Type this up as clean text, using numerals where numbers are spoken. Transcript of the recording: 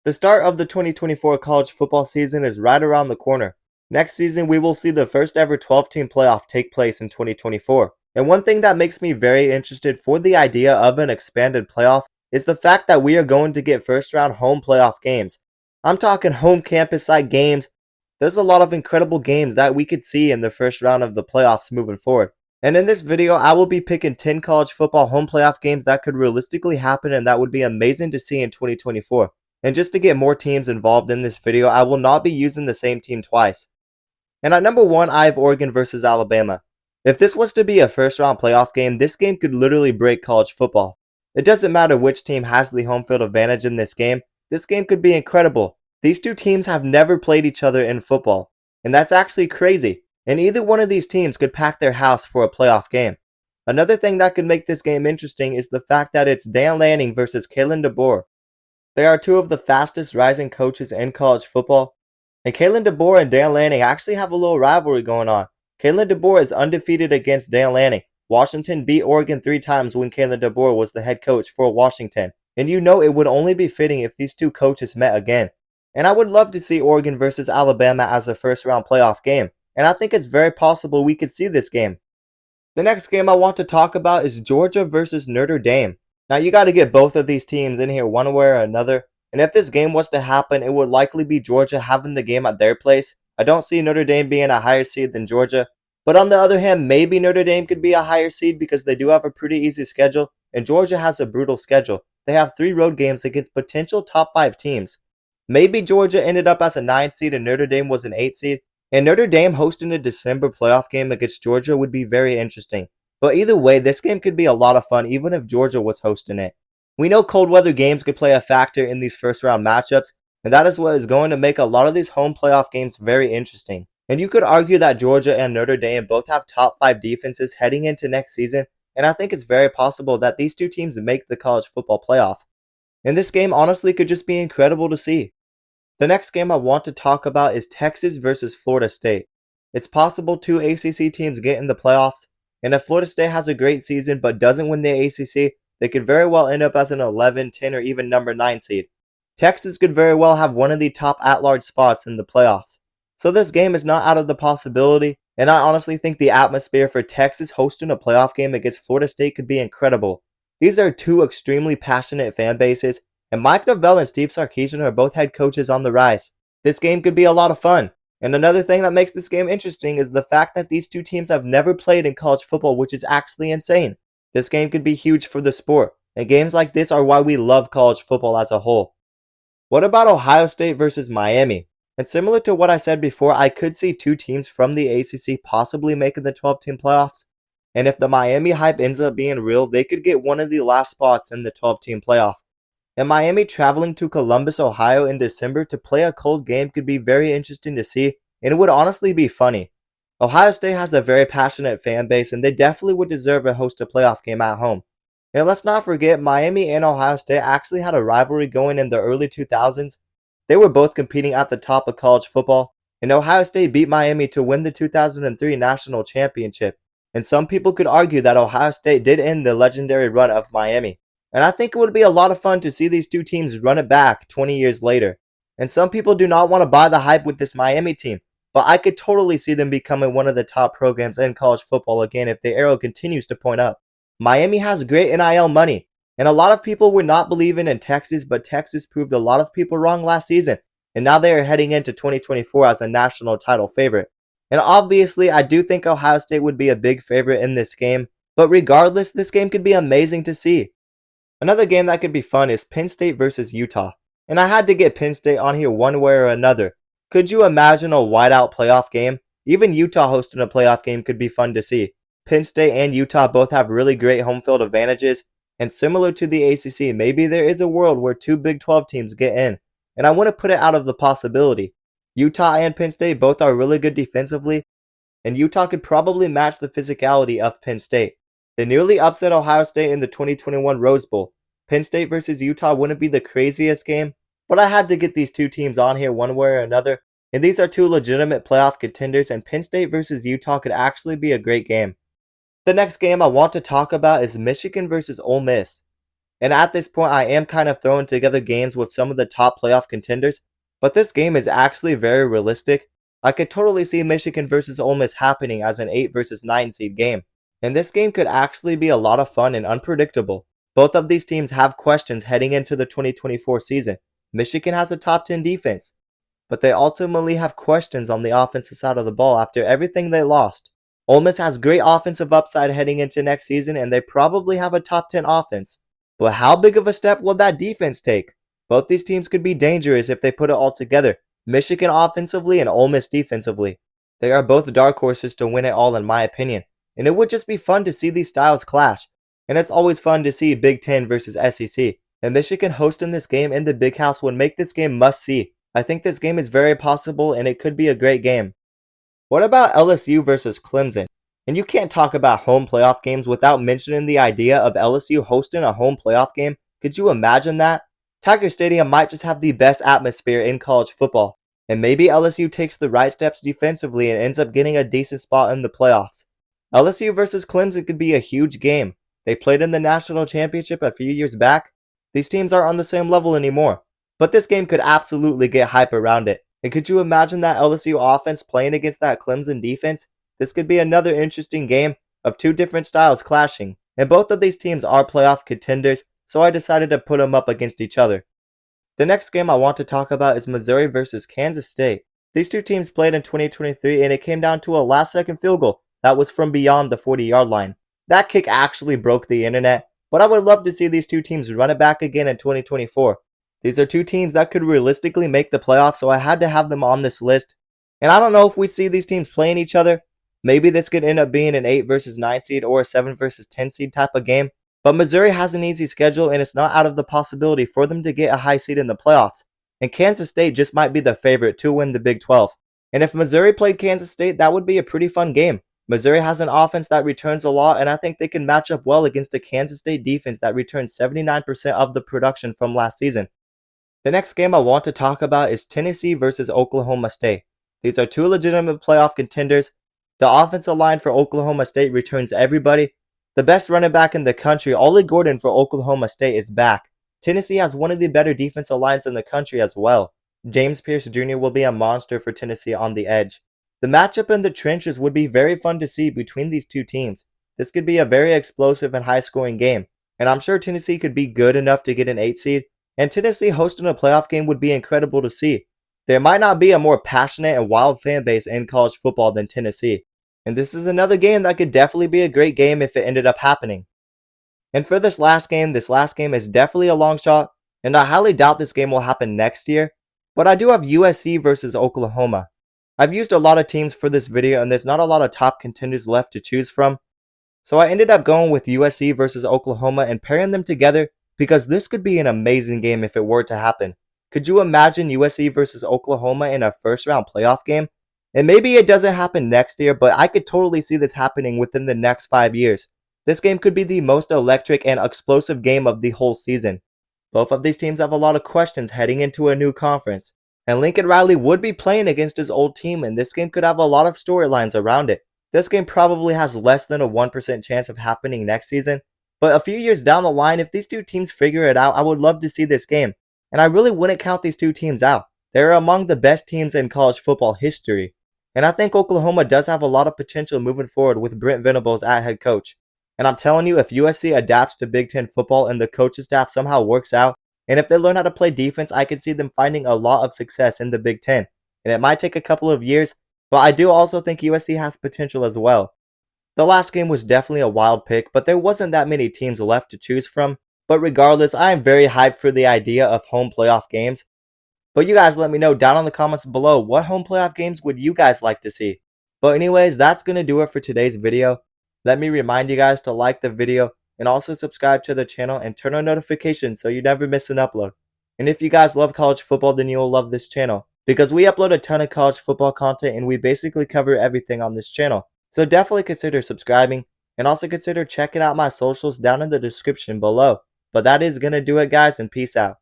The start of the 2024 college football season is right around the corner. Next season, we will see the first ever 12-team playoff take place in 2024. And one thing that makes me very interested for the idea of an expanded playoff is the fact that we are going to get first round home playoff games. I'm talking home campus site games. There's a lot of incredible games that we could see in the first round of the playoffs moving forward. And in this video, I will be picking 10 college football home playoff games that could realistically happen and that would be amazing to see in 2024. And just to get more teams involved in this video, I will not be using the same team twice. And at number 1, I have Oregon versus Alabama. If this was to be a first round playoff game, this game could literally break college football. It doesn't matter which team has the home field advantage in this game could be incredible. These two teams have never played each other in football, and that's actually crazy. And either one of these teams could pack their house for a playoff game. Another thing that could make this game interesting is the fact that it's Dan Lanning versus Kalen DeBoer. They are two of the fastest rising coaches in college football, and Kalen DeBoer and Dan Lanning actually have a little rivalry going on. Kalen DeBoer is undefeated against Dan Lanning. Washington beat Oregon 3 times when Kalen DeBoer was the head coach for Washington, and you know it would only be fitting if these two coaches met again. And I would love to see Oregon versus Alabama as a first round playoff game, and I think it's very possible we could see this game. The next game I want to talk about is Georgia versus Notre Dame. Now you got to get both of these teams in here one way or another, and if this game was to happen, it would likely be Georgia having the game at their place. I don't see Notre Dame being a higher seed than Georgia, but on the other hand, maybe Notre Dame could be a higher seed because they do have a pretty easy schedule, and Georgia has a brutal schedule. They have 3 road games against potential top 5 teams. Maybe Georgia ended up as a 9 seed and Notre Dame was an 8 seed, and Notre Dame hosting a December playoff game against Georgia would be very interesting. But either way, this game could be a lot of fun even if Georgia was hosting it. We know cold weather games could play a factor in these first round matchups, and that is what is going to make a lot of these home playoff games very interesting. And you could argue that Georgia and Notre Dame both have top 5 defenses heading into next season, and I think it's very possible that these two teams make the college football playoff. And this game honestly could just be incredible to see. The next game I want to talk about is Texas versus Florida State. It's possible 2 ACC teams get in the playoffs, and if Florida State has a great season but doesn't win the ACC, they could very well end up as an 11, 10, or even number 9 seed. Texas could very well have one of the top at-large spots in the playoffs. So this game is not out of the possibility, and I honestly think the atmosphere for Texas hosting a playoff game against Florida State could be incredible. These are 2 extremely passionate fan bases, and Mike Norvell and Steve Sarkisian are both head coaches on the rise. This game could be a lot of fun. And another thing that makes this game interesting is the fact that these two teams have never played in college football, which is actually insane. This game could be huge for the sport, and games like this are why we love college football as a whole. What about Ohio State versus Miami? And similar to what I said before, I could see 2 teams from the ACC possibly making the 12-team playoffs. And if the Miami hype ends up being real, they could get one of the last spots in the 12-team playoff. And Miami traveling to Columbus, Ohio in December to play a cold game could be very interesting to see, and it would honestly be funny. Ohio State has a very passionate fan base, and they definitely would deserve to host a playoff game at home. And let's not forget, Miami and Ohio State actually had a rivalry going in the early 2000s. They were both competing at the top of college football, and Ohio State beat Miami to win the 2003 national championship. And some people could argue that Ohio State did end the legendary run of Miami. And I think it would be a lot of fun to see these two teams run it back 20 years later. And some people do not want to buy the hype with this Miami team, but I could totally see them becoming one of the top programs in college football again if the arrow continues to point up. Miami has great NIL money, and a lot of people were not believing in Texas, but Texas proved a lot of people wrong last season, and now they are heading into 2024 as a national title favorite. And obviously, I do think Ohio State would be a big favorite in this game, but regardless, this game could be amazing to see. Another game that could be fun is Penn State versus Utah, and I had to get Penn State on here one way or another. Could you imagine a whiteout playoff game? Even Utah hosting a playoff game could be fun to see. Penn State and Utah both have really great home field advantages, and similar to the ACC, maybe there is a world where 2 Big 12 teams get in, and I wouldn't put it out of the possibility. Utah and Penn State both are really good defensively, and Utah could probably match the physicality of Penn State. They nearly upset Ohio State in the 2021 Rose Bowl. Penn State versus Utah wouldn't be the craziest game, but I had to get these two teams on here one way or another, and these are 2 legitimate playoff contenders, and Penn State versus Utah could actually be a great game. The next game I want to talk about is Michigan versus Ole Miss. And at this point, I am kind of throwing together games with some of the top playoff contenders, but this game is actually very realistic. I could totally see Michigan versus Ole Miss happening as an 8 versus 9 seed game. And this game could actually be a lot of fun and unpredictable. Both of these teams have questions heading into the 2024 season. Michigan has a top 10 defense, but they ultimately have questions on the offensive side of the ball after everything they lost. Ole Miss has great offensive upside heading into next season, and they probably have a top 10 offense. But how big of a step will that defense take? Both these teams could be dangerous if they put it all together. Michigan offensively and Ole Miss defensively. They are both dark horses to win it all in my opinion, and it would just be fun to see these styles clash. And it's always fun to see Big Ten versus SEC. And Michigan hosting this game in the Big House would make this game must-see. I think this game is very possible and it could be a great game. What about LSU versus Clemson? And you can't talk about home playoff games without mentioning the idea of LSU hosting a home playoff game. Could you imagine that? Tiger Stadium might just have the best atmosphere in college football. And maybe LSU takes the right steps defensively and ends up getting a decent spot in the playoffs. LSU versus Clemson could be a huge game. They played in the national championship a few years back. These teams aren't on the same level anymore. But this game could absolutely get hype around it. And could you imagine that LSU offense playing against that Clemson defense? This could be another interesting game of two different styles clashing. And both of these teams are playoff contenders, so I decided to put them up against each other. The next game I want to talk about is Missouri versus Kansas State. These two teams played in 2023 and it came down to a last-second field goal that was from beyond the 40-yard line. That kick actually broke the internet, but I would love to see these two teams run it back again in 2024. These are two teams that could realistically make the playoffs, so I had to have them on this list. And I don't know if we see these teams playing each other. Maybe this could end up being an 8 versus 9 seed or a 7 versus 10 seed type of game. But Missouri has an easy schedule and it's not out of the possibility for them to get a high seed in the playoffs. And Kansas State just might be the favorite to win the Big 12. And if Missouri played Kansas State, that would be a pretty fun game. Missouri has an offense that returns a lot, and I think they can match up well against a Kansas State defense that returns 79% of the production from last season. The next game I want to talk about is Tennessee versus Oklahoma State. These are two legitimate playoff contenders. The offensive line for Oklahoma State returns everybody. The best running back in the country, Ollie Gordon for Oklahoma State, is back. Tennessee has one of the better defensive lines in the country as well. James Pierce Jr. will be a monster for Tennessee on the edge. The matchup in the trenches would be very fun to see between these two teams. This could be a very explosive and high-scoring game, and I'm sure Tennessee could be good enough to get an 8 seed, and Tennessee hosting a playoff game would be incredible to see. There might not be a more passionate and wild fan base in college football than Tennessee, and this is another game that could definitely be a great game if it ended up happening. And for this last game is definitely a long shot, and I highly doubt this game will happen next year, but I do have USC versus Oklahoma. I've used a lot of teams for this video and there's not a lot of top contenders left to choose from. So I ended up going with USC versus Oklahoma and pairing them together because this could be an amazing game if it were to happen. Could you imagine USC versus Oklahoma in a first round playoff game? And maybe it doesn't happen next year, but I could totally see this happening within the next 5 years. This game could be the most electric and explosive game of the whole season. Both of these teams have a lot of questions heading into a new conference. And Lincoln Riley would be playing against his old team, and this game could have a lot of storylines around it. This game probably has less than a 1% chance of happening next season, but a few years down the line, if these two teams figure it out, I would love to see this game. And I really wouldn't count these two teams out. They're among the best teams in college football history. And I think Oklahoma does have a lot of potential moving forward with Brent Venables at head coach. And I'm telling you, if USC adapts to Big Ten football and the coaching staff somehow works out, and if they learn how to play defense, I could see them finding a lot of success in the Big Ten. And it might take a couple of years, but I do also think USC has potential as well. The last game was definitely a wild pick, but there wasn't that many teams left to choose from. But regardless, I am very hyped for the idea of home playoff games. But you guys let me know down in the comments below, what home playoff games would you guys like to see? But anyways, that's going to do it for today's video. Let me remind you guys to like the video and also subscribe to the channel and turn on notifications so you never miss an upload. And if you guys love college football, then you'll love this channel, because we upload a ton of college football content and we basically cover everything on this channel. So definitely consider subscribing and also consider checking out my socials down in the description below. But that is going to do it, guys, and peace out.